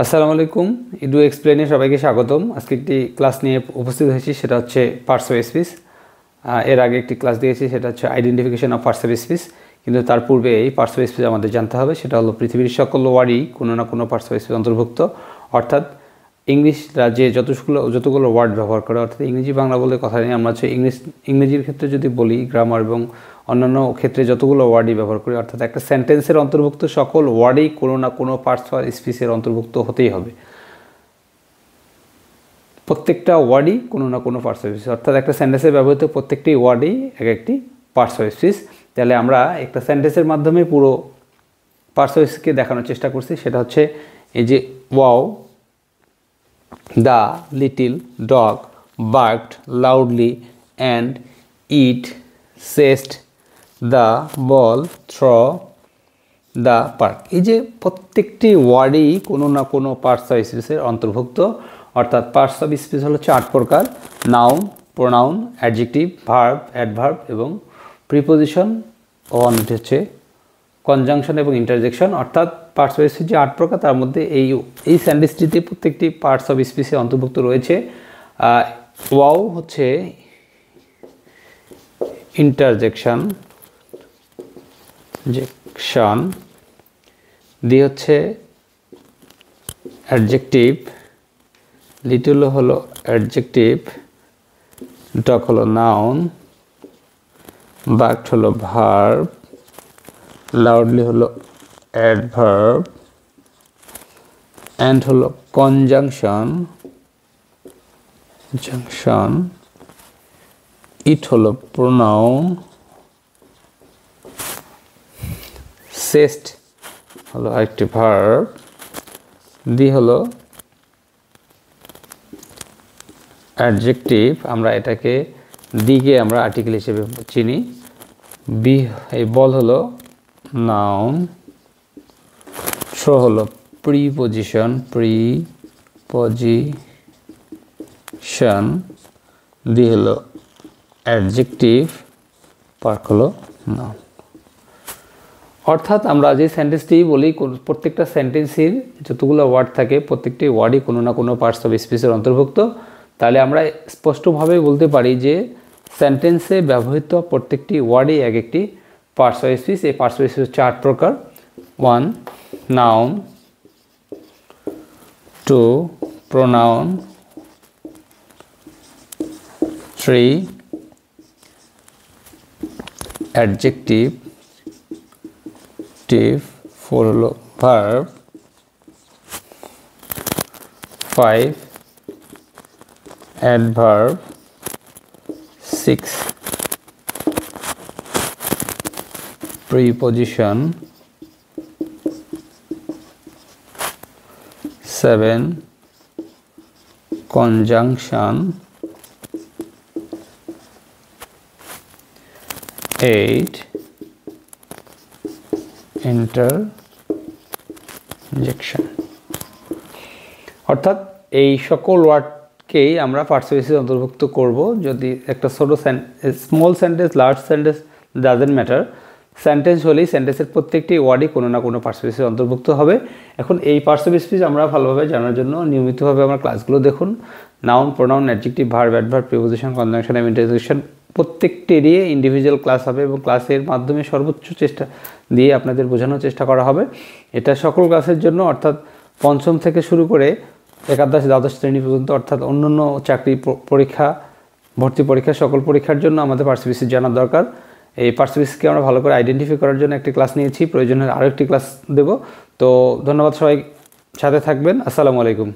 আসসালামু আলাইকুম। ইডু এক্সপ্লেনে সবাইকে স্বাগতম। আজকে একটি ক্লাস নিয়ে উপস্থিত হয়েছি, সেটা হচ্ছে পার্টস অফ স্পিচ। এর আগে একটি ক্লাস দিয়েছি, সেটা হচ্ছে identification of parts of speech. কিন্তু তার পূর্বে এই পার্টস অফ স্পিচ আমাদের জানতে হবে, সেটা হলো পৃথিবীর সকল ওয়ার্ডই কোনো না কোনো পার্টস অফ স্পিচ অন্তর্ভুক্ত। অর্থাৎ ইংলিশরা যে যতগুলো ওয়ার্ড ব্যবহার করে, অর্থাৎ ইংরেজি বাংলা বলে কথা নেই। আমরা হচ্ছে ইংরেজির ক্ষেত্রে যদি বলি, গ্রামার এবং অন্যান্য ক্ষেত্রে যতগুলো ওয়ার্ডই ব্যবহার করি, অর্থাৎ একটা সেন্টেন্সের অন্তর্ভুক্ত সকল ওয়ার্ডই কোনো না কোনো পার্টস অফ স্পিচের অন্তর্ভুক্ত হতেই হবে। প্রত্যেকটা ওয়ার্ডই কোনো না কোনো পার্টস অফ স্পিচ, অর্থাৎ একটা সেন্টেন্সে ব্যবহৃত প্রত্যেকটি ওয়ার্ডই এক একটি পার্টস অফ স্পিচ। তাহলে আমরা একটা সেন্টেন্সের মাধ্যমে পুরো পার্টস অফ স্পিচকে দেখানোর চেষ্টা করছি। সেটা হচ্ছে এই যে wow, the little dog barked loudly and it chased the ball through the park। এই যে প্রত্যেকটি ওয়ার্ডই কোনো না কোনো পার্টস অফ স্পিচের অন্তর্ভুক্ত। অর্থাৎ পার্টস অফ স্পিচ হলো 4 প্রকার: noun, pronoun, adjective, verb, adverb এবং প্রিপোজিশন ও অন্যটি হচ্ছে কনজাংশন এবং ইন্টারজেকশন। অর্থাৎ পার্টস অফ স্পিচ যে 8 প্রকার, তার মধ্যে এই সেন্টেন্সটিতে প্রত্যেকটি পার্টস অফ স্পিচে অন্তর্ভুক্ত রয়েছে। ওয়াও হচ্ছে ইন্টারজেকশন, দি হচ্ছে অ্যাডজেক্টিভ, লিটল হলো অ্যাডজেক্টিভ, ডগ হলো নাউন, বার্কড হলো ভার্ব, লাউডলি হলো অ্যাডভার্ব, অ্যান্ড হলো কনজাংশন, ইট হলো প্রোনাউন, চেস্ট হলো একটি ভার্ব, দি হলো অ্যাডজেক্টিভ, আমরা এটাকে দিকে আমরা আর্টিকেল হিসেবে চিনি। বি এই বল হলো নাউন, থ্রো হলো প্রিপোজিশন, দি হলো অ্যাডজেক্টিভ, পার্ক হলো নাউন। অর্থাৎ আমরা যে সেন্টেন্সটি বলি, প্রত্যেকটা সেন্টেন্সের যতগুলো ওয়ার্ড থাকে, প্রত্যেকটি ওয়ার্ডই কোনো না কোনো পার্টস অফ স্পিচের অন্তর্ভুক্ত। তাহলে আমরা স্পষ্টভাবে বলতে পারি যে সেন্টেন্সে ব্যবহৃত প্রত্যেকটি ওয়ার্ডই এক একটি পার্টস অফ স্পিচ। এই পার্টস অফ স্পিচ 4 প্রকার: 1 নাউন, 2 প্রোনাউন, 3 অ্যাডজেক্টিভ, 4 হলো verb, 5 adverb, 6 preposition, 7 conjunction, 8 interjection. অর্থাৎ এই সকল ওয়ার্ডকেই আমরা পার্টস অফ স্পিচে অন্তর্ভুক্ত করব। যদি একটা ছোটো small sentence, large sentence, doesn't matter, sentence হলেই সেন্টেন্সের প্রত্যেকটি ওয়ার্ডই কোনো না কোনো পার্টস অফ স্পিচে অন্তর্ভুক্ত হবে। এখন এই পার্টস অফ স্পিচ আমরা ভালোভাবে জানার জন্য নিয়মিতভাবে আমার ক্লাসগুলো দেখুন। Noun, pronoun, adjective, verb, adverb, preposition, conjunction এবং ইন্টারজেকশন প্রত্যেকটিরই ইন্ডিভিজুয়াল ক্লাস হবে এবং ক্লাসের মাধ্যমে সর্বোচ্চ চেষ্টা দিয়ে আপনাদের বোঝানোর চেষ্টা করা হবে। এটা সকল ক্লাসের জন্য, অর্থাৎ পঞ্চম থেকে শুরু করে একাদশ, দ্বাদশ শ্রেণী পর্যন্ত, অর্থাৎ অন্যান্য চাকরি পরীক্ষা, ভর্তি পরীক্ষা, সকল পরীক্ষার জন্য আমাদের পার্টস অফ স্পিচ জানার দরকার। এই পার্টস অফ স্পিচকে আমরা ভালো করে আইডেন্টিফাই করার জন্য একটি ক্লাস নিয়েছি, প্রয়োজনে আরও একটি ক্লাস দেব। তো ধন্যবাদ, সবাই সাথে থাকবেন। আসসালামু আলাইকুম।